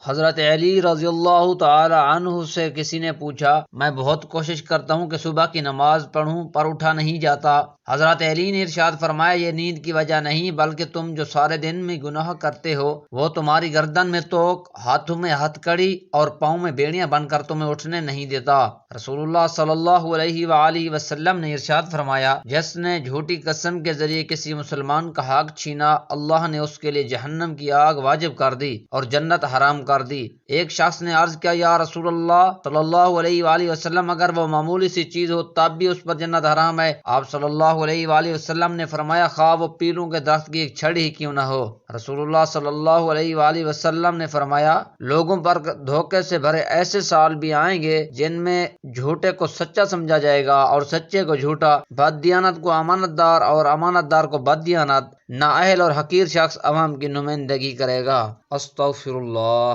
حضرت علی رضی اللہ تعالی عنہ سے کسی نے پوچھا، میں بہت کوشش کرتا ہوں کہ صبح کی نماز پڑھوں پر اٹھا نہیں جاتا۔ حضرت علی نے ارشاد فرمایا، یہ نیند کی وجہ نہیں بلکہ تم جو سارے دن میں گناہ کرتے ہو وہ تمہاری گردن میں توق، ہاتھوں میں ہتھ کڑی اور پاؤں میں بیڑیاں بن کر تمہیں اٹھنے نہیں دیتا۔ رسول اللہ صلی اللہ علیہ وآلہ وسلم نے ارشاد فرمایا، جس نے جھوٹی قسم کے ذریعے کسی مسلمان کا حق چھینا، اللہ نے اس کے لیے جہنم کی آگ واجب کر دی اور جنت حرام کر دی۔ ایک شخص نے عرض کیا، یا رسول اللہ صلی اللہ علیہ وآلہ وسلم، اگر وہ معمولی سی چیز ہو تب بھی اس پر جنت حرام ہے؟ آپ صلی اللہ علیہ وآلہ وسلم نے فرمایا، خواہ وہ پیلوں کے درخت کی ایک چھڑی ہی کیوں نہ ہو۔ رسول اللہ صلی اللہ علیہ وآلہ وسلم نے فرمایا، لوگوں پر دھوکے سے بھرے ایسے سال بھی آئیں گے جن میں جھوٹے کو سچا سمجھا جائے گا اور سچے کو جھوٹا، بددیانت کو امانت دار اور امانت دار کو بددیانت، نااہل اور حقیر شخص عوام کی نمائندگی کرے گا۔ استغفر اللہ۔